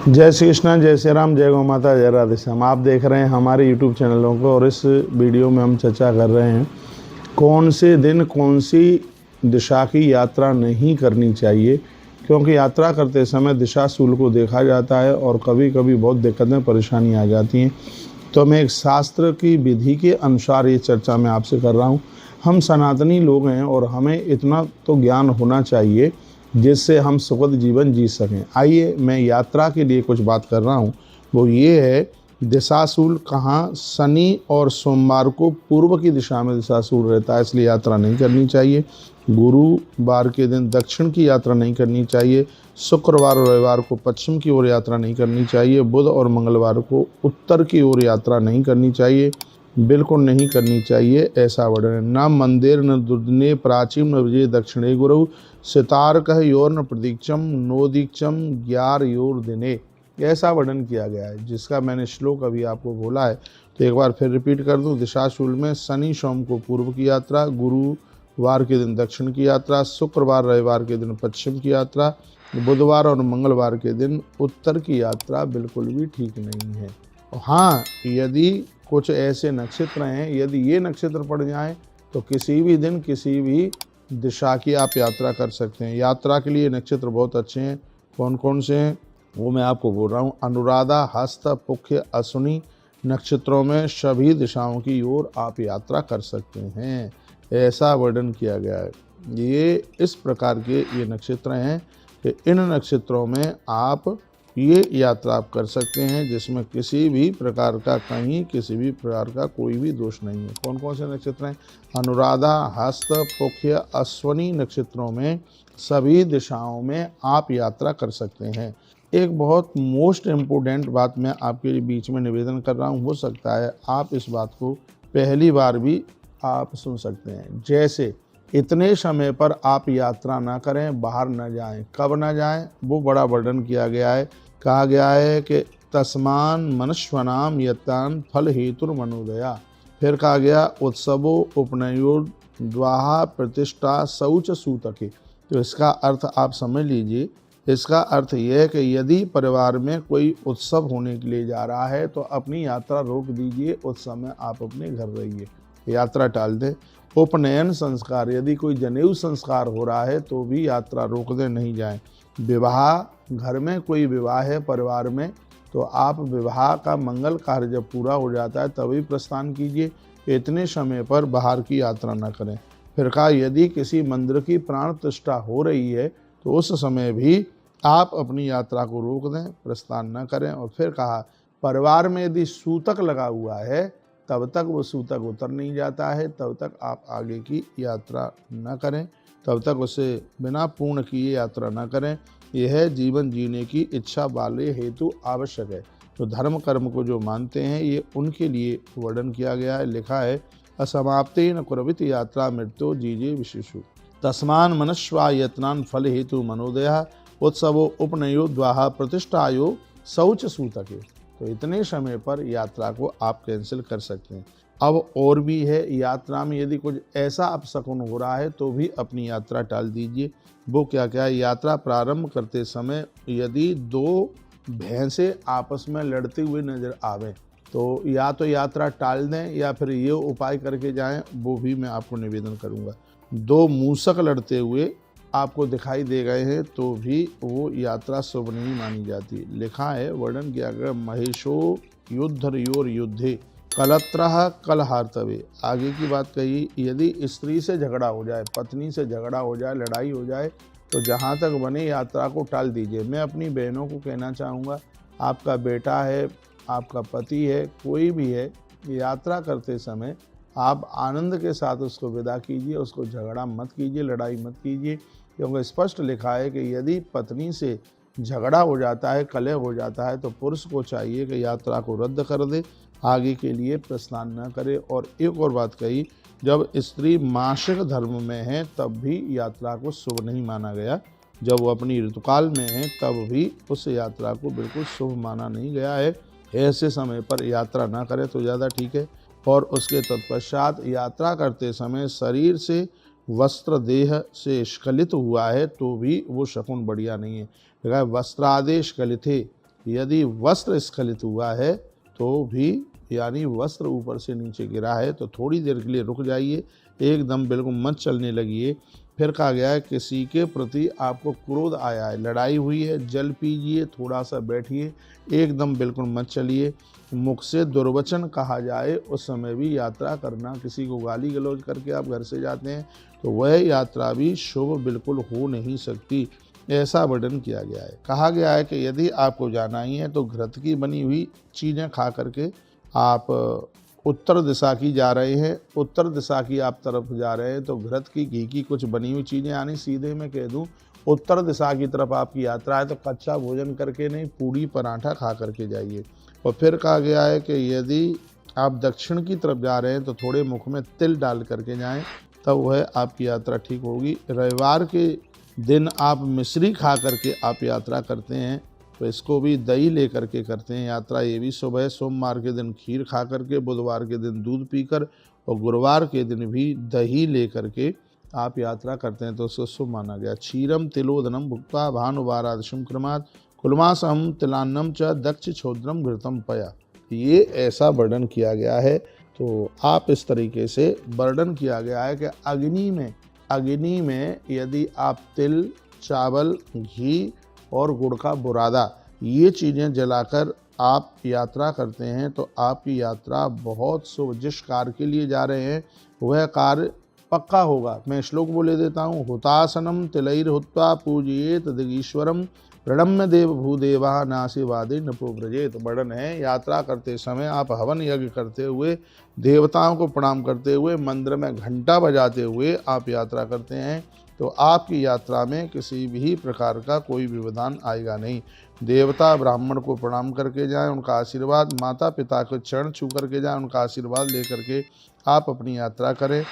जय श्री कृष्ण, जय श्री राम, जय गौ माता, जय राधे श्याम। आप देख रहे हैं हमारे यूट्यूब चैनलों को और इस वीडियो में हम चर्चा कर रहे हैं कौन से दिन कौन सी दिशा की यात्रा नहीं करनी चाहिए। क्योंकि यात्रा करते समय दिशा शूल को देखा जाता है और कभी कभी बहुत दिक्कतें परेशानी आ जाती हैं। तो मैं एक शास्त्र की विधि के अनुसार ये चर्चा मैं आपसे कर रहा हूँ। हम सनातनी लोग हैं और हमें इतना तो ज्ञान होना चाहिए जिससे हम सुखद जीवन जी सकें। आइए मैं यात्रा के लिए कुछ बात कर रहा हूँ, वो ये है दिशाशूल कहाँ। शनि और सोमवार को पूर्व की दिशा में दिशाशूल रहता है, इसलिए यात्रा नहीं करनी चाहिए। गुरुवार के दिन दक्षिण की यात्रा नहीं करनी चाहिए। शुक्रवार और रविवार को पश्चिम की ओर यात्रा नहीं करनी चाहिए। बुध और मंगलवार को उत्तर की ओर यात्रा नहीं करनी चाहिए, बिल्कुल नहीं करनी चाहिए, ऐसा वर्णन। न मंदिर न दुर्दने प्राचीन न विजय दक्षिणे गुरु सितार कह योर न प्रदीक्षम नोदीक्षम ग्यार योर दिने, ऐसा वर्णन किया गया है, जिसका मैंने श्लोक अभी आपको बोला है। तो एक बार फिर रिपीट कर दूं। दिशाशूल में शनि सोम को पूर्व की यात्रा, गुरुवार के दिन दक्षिण की यात्रा, शुक्रवार रविवार के दिन पश्चिम की यात्रा, बुधवार और मंगलवार के दिन उत्तर की यात्रा बिल्कुल भी ठीक नहीं है। हाँ, यदि कुछ ऐसे नक्षत्र हैं, यदि ये नक्षत्र पड़ जाएं तो किसी भी दिन किसी भी दिशा की आप यात्रा कर सकते हैं। यात्रा के लिए नक्षत्र बहुत अच्छे हैं। कौन कौन से हैं वो मैं आपको बोल रहा हूँ। अनुराधा, हस्त, पुख्य, अश्विनी नक्षत्रों में सभी दिशाओं की ओर आप यात्रा कर सकते हैं, ऐसा वर्णन किया गया है। ये इस प्रकार के ये नक्षत्र हैं कि इन नक्षत्रों में आप ये यात्रा आप कर सकते हैं जिसमें किसी भी प्रकार का कहीं किसी भी प्रकार का कोई भी दोष नहीं है। कौन कौन से नक्षत्र हैं? अनुराधा, हस्त, पुख्य, अश्विनी नक्षत्रों में सभी दिशाओं में आप यात्रा कर सकते हैं। एक बहुत मोस्ट इम्पोर्टेंट बात मैं आपके बीच में निवेदन कर रहा हूँ, हो सकता है आप इस बात को पहली बार भी आप सुन सकते हैं। जैसे इतने समय पर आप यात्रा ना करें, बाहर न जाएं। कब ना जाएं वो बड़ा वर्णन किया गया है। कहा गया है कि तस्मान मनुष्वनाम यत्तान फल हेतुर मनोदया। फिर कहा गया उत्सवो उपनयो द्वाहा प्रतिष्ठा शौच सूतके। तो इसका अर्थ आप समझ लीजिए। इसका अर्थ यह है कि यदि परिवार में कोई उत्सव होने के लिए जा रहा है तो अपनी यात्रा रोक दीजिए, उस समय आप अपने घर रहिए, यात्रा टाल दें। उपनयन संस्कार, यदि कोई जनेऊ संस्कार हो रहा है तो भी यात्रा रोक दें, नहीं जाएं। विवाह, घर में कोई विवाह है परिवार में, तो आप विवाह का मंगल कार्य जब पूरा हो जाता है तभी प्रस्थान कीजिए। इतने समय पर बाहर की यात्रा न करें। फिर कहा यदि किसी मंदिर की प्राण प्रतिष्ठा हो रही है तो उस समय भी आप अपनी यात्रा को रोक दें, प्रस्थान न करें। और फिर कहा परिवार में यदि सूतक लगा हुआ है तब तक वो सूतक उतर नहीं जाता है, तब तक आप आगे की यात्रा न करें, तब तक उसे बिना पूर्ण किए यात्रा न करें। यह जीवन जीने की इच्छा वाले हेतु आवश्यक है। तो धर्म कर्म को जो मानते हैं ये उनके लिए वर्णन किया गया है। लिखा है असमाप्ते न कुर्वित यात्रा मृत्यु जीजे विशेषु तस्मान मनुष्वा यत्नान फल हेतु मनोदया उत्सवो उपनयो द्वाहा प्रतिष्ठायो शौच सूतके। तो इतने समय पर यात्रा को आप कैंसिल कर सकते हैं। अब और भी है, यात्रा में यदि कुछ ऐसा अपशकुन हो रहा है तो भी अपनी यात्रा टाल दीजिए। वो क्या क्या है? यात्रा प्रारंभ करते समय यदि दो भैंसे आपस में लड़ते हुए नजर आवें तो या तो यात्रा टाल दें या फिर ये उपाय करके जाएं, वो भी मैं आपको निवेदन करूंगा। दो मूसक लड़ते हुए आपको दिखाई दे गए हैं तो भी वो यात्रा शुभ नहीं मानी जाती। लिखा है, वर्णन किया गया, महेशो युद्धयोर युद्धे कलत्रः कलहार्तवे। आगे की बात कही, यदि स्त्री से झगड़ा हो जाए, पत्नी से झगड़ा हो जाए, लड़ाई हो जाए तो जहाँ तक बने यात्रा को टाल दीजिए। मैं अपनी बहनों को कहना चाहूँगा, आपका बेटा है, आपका पति है, कोई भी है, यात्रा करते समय आप आनंद के साथ उसको विदा कीजिए, उसको झगड़ा मत कीजिए, लड़ाई मत कीजिए। क्योंकि स्पष्ट लिखा है कि यदि पत्नी से झगड़ा हो जाता है, कलह हो जाता है तो पुरुष को चाहिए कि यात्रा को रद्द कर दे, आगे के लिए प्रस्थान न करे। और एक और बात कही, जब स्त्री मासिक धर्म में है तब भी यात्रा को शुभ नहीं माना गया। जब वो अपनी ऋतुकाल में है तब भी उस यात्रा को बिल्कुल शुभ माना नहीं गया है। ऐसे समय पर यात्रा ना करें तो ज़्यादा ठीक है। और उसके तत्पश्चात यात्रा करते समय शरीर से वस्त्र देह से स्खलित हुआ है तो भी वो शकुन बढ़िया नहीं है। वस्त्रादेश स्खलिते यदि वस्त्र स्खलित हुआ है तो भी, यानी वस्त्र ऊपर से नीचे गिरा है, तो थोड़ी देर के लिए रुक जाइए, एकदम बिल्कुल मत चलने लगिए। फिर कहा गया है किसी के प्रति आपको क्रोध आया है, लड़ाई हुई है, जल पीजिए, थोड़ा सा बैठिए, एकदम बिल्कुल मत चलिए। मुख से दुर्वचन कहा जाए उस समय भी यात्रा करना, किसी को गाली गलौज करके आप घर से जाते हैं तो वह यात्रा भी शुभ बिल्कुल हो नहीं सकती, ऐसा वर्णन किया गया है। कहा गया है कि यदि आपको जाना ही है तो घृत की बनी हुई चीज़ें खा करके आप उत्तर दिशा की जा रहे हैं, उत्तर दिशा की आप तरफ जा रहे हैं तो घृत की, घी की कुछ बनी हुई चीज़ें, यानी सीधे मैं कह दूं उत्तर दिशा की तरफ आपकी यात्रा है तो कच्चा भोजन करके नहीं, पूड़ी पराठा खा करके जाइए। और फिर कहा गया है कि यदि आप दक्षिण की तरफ जा रहे हैं तो थोड़े मुख में तिल डाल करके जाएं, तब वह आपकी यात्रा ठीक होगी। रविवार के दिन आप मिश्री खा करके आप यात्रा करते हैं तो इसको भी दही ले करके करते हैं यात्रा, ये भी शुभ है। सोमवार के दिन खीर खा करके, बुधवार के दिन दूध पीकर और गुरुवार के दिन भी दही ले करके आप यात्रा करते हैं तो उसको शुभ माना गया। क्षीरम तिलोदनम भुक्त्वा भानुवारादशम क्रमात् कुलमासहम तिलान्नम च दक्ष छोद्रम घृतम पया, ये ऐसा वर्णन किया गया है। तो आप इस तरीके से वर्णन किया गया है कि अग्नि में यदि आप तिल, चावल, घी और गुड़ का बुरादा, ये चीज़ें जलाकर आप यात्रा करते हैं तो आपकी यात्रा बहुत शुभ, जिस कार्य के लिए जा रहे हैं वह कार्य पक्का होगा। मैं श्लोक बोले देता हूँ। हुतासनम तिलैर्हुत्वा पूजयेत दिगीश्वरम प्रणम्य देव भूदेवा नासिवादे नपो व्रजेत। वर्णन है यात्रा करते समय आप हवन यज्ञ करते हुए, देवताओं को प्रणाम करते हुए, मंदिर में घंटा बजाते हुए आप यात्रा करते हैं तो आपकी यात्रा में किसी भी प्रकार का कोई व्यवधान आएगा नहीं। देवता ब्राह्मण को प्रणाम करके जाएं, उनका आशीर्वाद, माता पिता को चरण छू करके जाएं, उनका आशीर्वाद लेकर के आप अपनी यात्रा करें।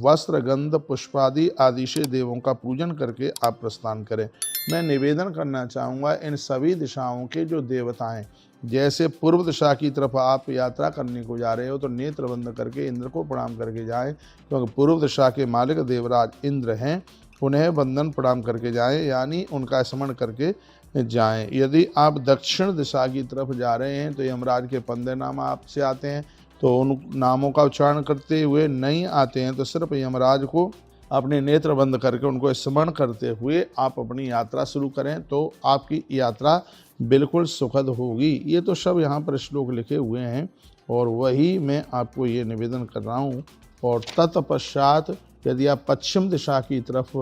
वस्त्र, गंध, पुष्पादि आदि से देवों का पूजन करके आप प्रस्थान करें। मैं निवेदन करना चाहूँगा इन सभी दिशाओं के जो देवता हैं, जैसे पूर्व दिशा की तरफ आप यात्रा करने को जा रहे हो तो नेत्र बंद करके इंद्र को प्रणाम करके जाएं, क्योंकि पूर्व दिशा के मालिक देवराज इंद्र हैं, उन्हें वंदन प्रणाम करके जाएं, यानी उनका स्मरण करके जाएं। यदि आप दक्षिण दिशा की तरफ जा रहे हैं तो यमराज के 15 नाम आपसे आते हैं, तो उन नामों का उच्चारण करते हुए नहीं आते हैं तो सिर्फ यमराज को अपने नेत्र बंद करके उनको स्मरण करते हुए आप अपनी यात्रा शुरू करें तो आपकी यात्रा बिल्कुल सुखद होगी। ये तो सब यहाँ पर श्लोक लिखे हुए हैं और वही मैं आपको ये निवेदन कर रहा हूँ। और तत्पश्चात यदि आप पश्चिम दिशा की तरफ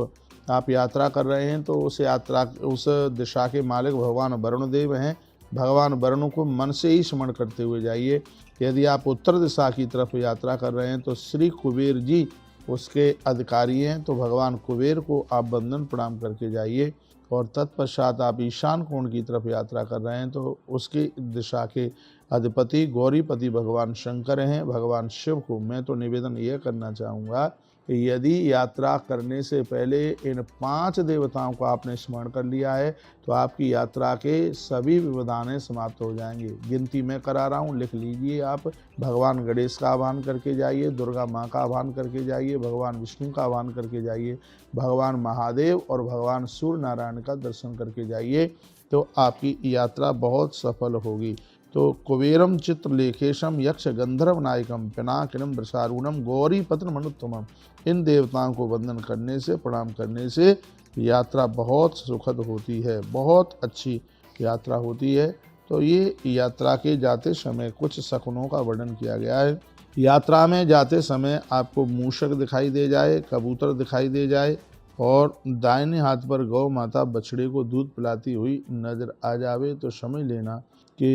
आप यात्रा कर रहे हैं तो उस दिशा के मालिक भगवान वरुण देव हैं। भगवान वरुण को मन से ही स्मरण करते हुए जाइए। यदि आप उत्तर दिशा की तरफ यात्रा कर रहे हैं तो श्री कुबेर जी उसके अधिकारी हैं, तो भगवान कुबेर को आप वंदन प्रणाम करके जाइए। और तत्पश्चात आप ईशान कोण की तरफ यात्रा कर रहे हैं तो उसकी दिशा के अधिपति गौरीपति भगवान शंकर हैं। भगवान शिव को मैं तो निवेदन ये करना चाहूँगा कि यदि यात्रा करने से पहले इन 5 देवताओं को आपने स्मरण कर लिया है तो आपकी यात्रा के सभी व्यवधानें समाप्त हो जाएंगी। गिनती मैं करा रहा हूँ, लिख लीजिए आप। भगवान गणेश का आह्वान करके जाइए, दुर्गा माँ का आह्वान करके जाइए, भगवान विष्णु का आह्वान करके जाइए, भगवान महादेव और भगवान सूर्य नारायण का दर्शन करके जाइए, तो आपकी यात्रा बहुत सफल होगी। तो कुबेरम चित्रलेखेशम यक्ष गंधर्व नायकम पिनाकिनम वृषारूढ़म गौरी पत्र मनुत्तमम, इन देवताओं को वंदन करने से, प्रणाम करने से यात्रा बहुत सुखद होती है, बहुत अच्छी यात्रा होती है। तो ये यात्रा के जाते समय कुछ शकुनों का वर्णन किया गया है। यात्रा में जाते समय आपको मूषक दिखाई दे जाए, कबूतर दिखाई दे जाए और दाहिने हाथ पर गौ माता बछड़े को दूध पिलाती हुई नजर आ जावे तो समझ लेना कि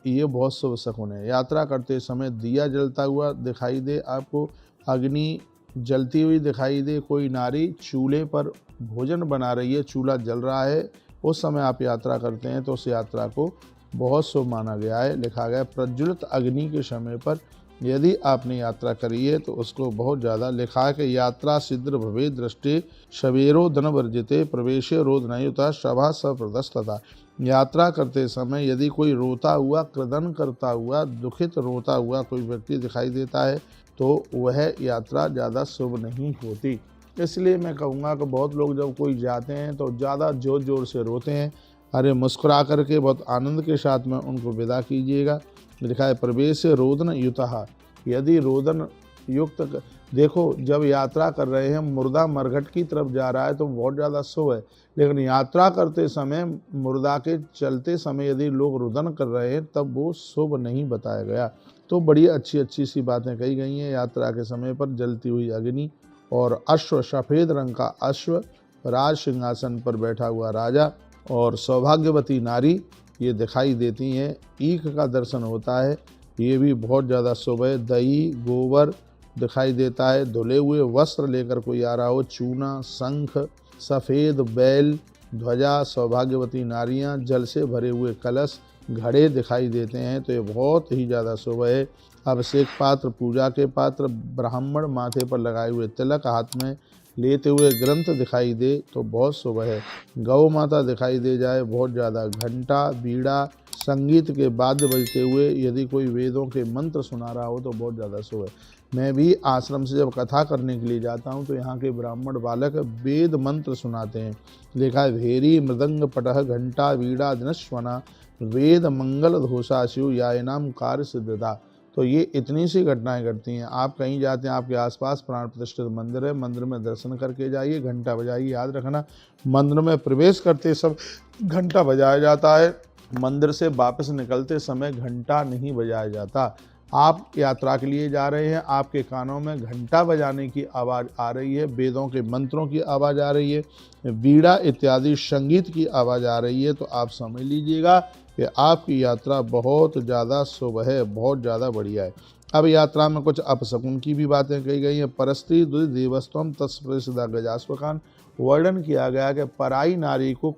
ये बहुत शुभ शकुन है। यात्रा करते समय दिया जलता हुआ दिखाई दे, आपको अग्नि जलती हुई दिखाई दे, कोई नारी चूल्हे पर भोजन बना रही है, चूल्हा जल रहा है, उस समय आप यात्रा करते हैं तो उस यात्रा को बहुत शुभ माना गया है। लिखा गया प्रज्वलित अग्नि के समय पर यदि आपने यात्रा करी है तो उसको बहुत ज़्यादा लिखा है कि यात्रा सिद्ध भवे दृष्टि शवेरो धन वर्जिते प्रवेशे रोध नयुता सभा सप्रदस्तता। यात्रा करते समय यदि कोई रोता हुआ, क्रदन करता हुआ, दुखित रोता हुआ कोई व्यक्ति दिखाई देता है तो वह यात्रा ज़्यादा शुभ नहीं होती। इसलिए मैं कहूँगा कि बहुत लोग जब कोई जाते हैं तो ज़्यादा ज़ोर ज़ोर से रोते हैं, अरे मुस्कुरा करके बहुत आनंद के साथ में उनको विदा कीजिएगा। लिखा है प्रवेश रोदन युतः, यदि रोदन युक्त, देखो जब यात्रा कर रहे हैं मुर्दा मरघट की तरफ जा रहा है तो बहुत ज़्यादा शुभ है, लेकिन यात्रा करते समय मुर्दा के चलते समय यदि लोग रुदन कर रहे हैं तब वो शुभ नहीं बताया गया। तो बड़ी अच्छी अच्छी सी बातें कही गई हैं। यात्रा के समय पर जलती हुई अग्नि और अश्व, सफ़ेद रंग का अश्व, राज सिंहासन पर बैठा हुआ राजा और सौभाग्यवती नारी ये दिखाई देती हैं। ईख का दर्शन होता है, ये भी बहुत ज़्यादा शुभ है। दही गोबर दिखाई देता है। धुले हुए वस्त्र लेकर कोई आ रहा हो, चूना, शंख, सफ़ेद बैल, ध्वजा, सौभाग्यवती नारियां, जल से भरे हुए कलश, घड़े दिखाई देते हैं, तो ये बहुत ही ज़्यादा शुभ है। अभिषेक पात्र, पूजा के पात्र, ब्राह्मण माथे पर लगाए हुए तिलक, हाथ में लेते हुए ग्रंथ दिखाई दे तो बहुत शुभ है। गौ माता दिखाई दे जाए बहुत ज़्यादा। घंटा, बीड़ा, संगीत के वाद्य बजते हुए यदि कोई वेदों के मंत्र सुना रहा हो तो बहुत ज़्यादा शुभ है। मैं भी आश्रम से जब कथा करने के लिए जाता हूँ तो यहाँ के ब्राह्मण बालक वेद मंत्र सुनाते हैं। लिखा है भेरी मृदंग पटह घंटा वीणा दिनस्वना वेद मंगल घोषा शिव यायनाम कार्य सिद्धता। तो ये इतनी सी घटनाएं घटती हैं। आप कहीं जाते हैं, आपके आसपास प्राण प्रतिष्ठित मंदिर है, मंदिर में दर्शन करके जाइए, घंटा बजाइए। याद रखना, मंदिर में प्रवेश करते सब घंटा बजाया जाता है, मंदिर से वापस निकलते समय घंटा नहीं बजाया जाता। आप यात्रा के लिए जा रहे हैं, आपके कानों में घंटा बजाने की आवाज़ आ रही है, वेदों के मंत्रों की आवाज़ आ रही है, वीणा इत्यादि संगीत की आवाज़ आ रही है, तो आप समझ लीजिएगा कि आपकी यात्रा बहुत ज़्यादा शुभ है, बहुत ज़्यादा बढ़िया है। अब यात्रा में कुछ अपशकुन की भी बातें कही गई हैं। परस्त्री देवस्तम तत्प्रसिद्धा गजास्वकान, वर्णन किया गया कि पराई नारी को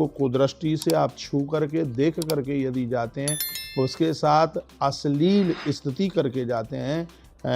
कुदृष्टि से आप छू करके देख करके यदि जाते हैं, उसके साथ अश्लील स्थिति करके जाते हैं,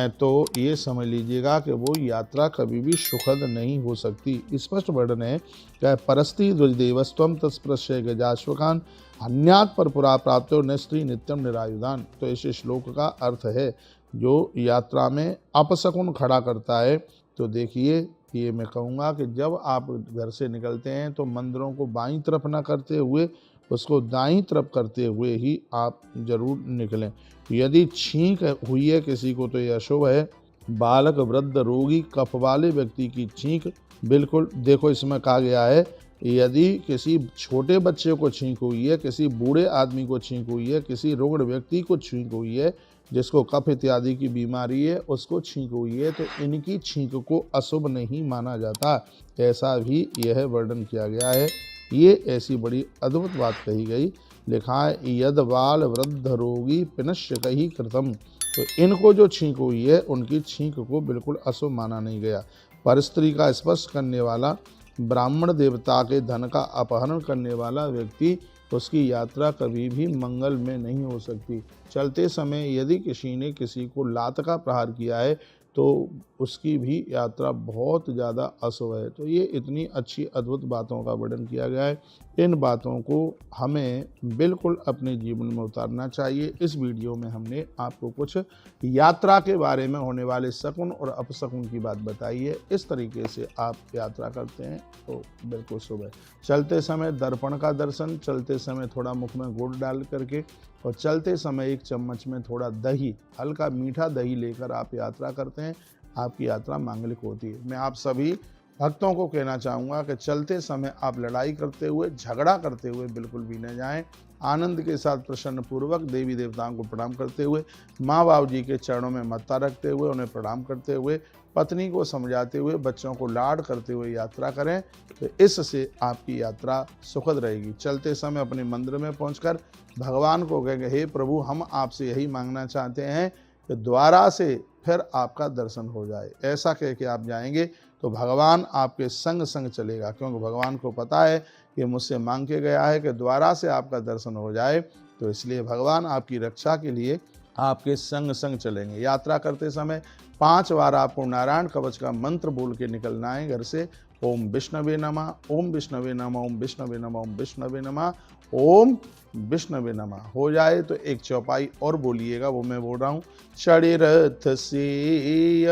तो ये समझ लीजिएगा कि वो यात्रा कभी भी सुखद नहीं हो सकती। स्पष्ट वर्णन है कि परस्त्री द्विजदेवस्त्वम तत्प्रश्य गजाश्वकान अन्यात पर पुरा प्राप्त न स्त्री नित्यम निरायुधान। तो इस श्लोक का अर्थ है जो यात्रा में अपशकुन खड़ा करता है। तो देखिए, ये मैं कहूँगा कि जब आप घर से निकलते हैं तो मंदिरों को बाईं तरफ ना करते हुए उसको दाईं तरफ करते हुए ही आप जरूर निकलें। यदि छींक हुई है किसी को तो यह अशुभ है। बालक, वृद्ध, रोगी, कफ वाले व्यक्ति की छींक बिल्कुल, देखो इसमें कहा गया है यदि किसी छोटे बच्चे को छींक हुई है, किसी बूढ़े आदमी को छींक हुई है, किसी रुग्ण व्यक्ति को छींक हुई है, जिसको कफ इत्यादि की बीमारी है उसको छींक हुई है, तो इनकी छींक को अशुभ नहीं माना जाता। ऐसा भी यह वर्णन किया गया है। ये ऐसी बड़ी अद्भुत बात कही गई। लिखा है यद बाल वृद्ध रोगी पिनश्य कही कृतम। तो इनको जो छींक हुई है उनकी छींक को बिल्कुल अशुभ माना नहीं गया। पर स्त्री का स्पर्श करने वाला, ब्राह्मण देवता के धन का अपहरण करने वाला व्यक्ति, उसकी यात्रा कभी भी मंगल में नहीं हो सकती। चलते समय यदि किसी ने किसी को लात का प्रहार किया है तो उसकी भी यात्रा बहुत ज़्यादा अशुभ है। तो ये इतनी अच्छी अद्भुत बातों का वर्णन किया गया है। इन बातों को हमें बिल्कुल अपने जीवन में उतारना चाहिए। इस वीडियो में हमने आपको कुछ यात्रा के बारे में होने वाले शकुन और अपशकुन की बात बताई है। इस तरीके से आप यात्रा करते हैं तो बिल्कुल शुभ है। चलते समय दर्पण का दर्शन, चलते समय थोड़ा मुख में गुड़ डाल करके और चलते समय एक चम्मच में थोड़ा दही, हल्का मीठा दही लेकर आप यात्रा करते हैं, आपकी यात्रा मांगलिक होती है। मैं आप सभी भक्तों को कहना चाहूँगा कि चलते समय आप लड़ाई करते हुए, झगड़ा करते हुए बिल्कुल भी न जाएं। आनंद के साथ प्रसन्न पूर्वक देवी देवताओं को प्रणाम करते हुए, माँ बाप जी के चरणों में मत्था रखते हुए, उन्हें प्रणाम करते हुए, पत्नी को समझाते हुए, बच्चों को लाड करते हुए यात्रा करें, तो इससे आपकी यात्रा सुखद रहेगी। चलते समय अपने मंदिर में पहुंचकर भगवान को कहेंगे, हे प्रभु, हम आपसे यही मांगना चाहते हैं कि द्वारा से फिर आपका दर्शन हो जाए। ऐसा कह के आप जाएंगे तो भगवान आपके संग संग चलेगा, क्योंकि भगवान को पता है कि मुझसे मांग के गया है कि द्वारा से आपका दर्शन हो जाए। तो इसलिए भगवान आपकी रक्षा के लिए आपके संग संग चलेंगे। यात्रा करते समय 5 बार आपको नारायण कवच का मंत्र बोल के निकलना है घर से। ओम विष्णवे नमः, ओम विष्णवे नमः, ओम विष्णवे नमः, ओम विष्णवे नमः, ओम विष्णवे नमः। हो जाए तो एक चौपाई और बोलिएगा, वो मैं बोल रहा हूँ। चढ़े रथ सिय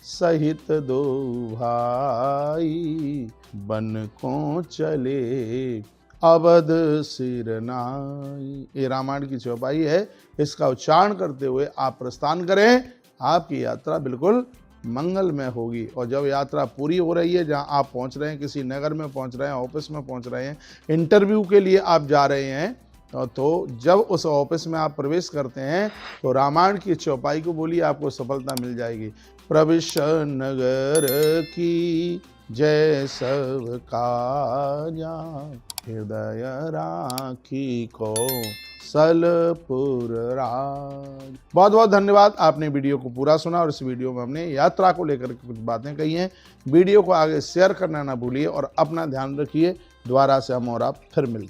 सहित दो भाई, बन को चले अवध सिरनाई। ये रामायण की चौपाई है। इसका उच्चारण करते हुए आप प्रस्थान करें, आपकी यात्रा बिल्कुल मंगलमय होगी। और जब यात्रा पूरी हो रही है, जहां आप पहुंच रहे हैं, किसी नगर में पहुंच रहे हैं, ऑफिस में पहुंच रहे हैं, इंटरव्यू के लिए आप जा रहे हैं, तो जब उस ऑफिस में आप प्रवेश करते हैं तो रामायण की चौपाई को बोलिए, आपको सफलता मिल जाएगी। प्रविश नगर की जय सब काजा, हृदय राखी को सलपुर राज। बहुत बहुत धन्यवाद, आपने वीडियो को पूरा सुना और इस वीडियो में हमने यात्रा को लेकर के कुछ बातें कही हैं। वीडियो को आगे शेयर करना ना भूलिए और अपना ध्यान रखिए। दोबारा से हम और आप फिर मिलते हैं।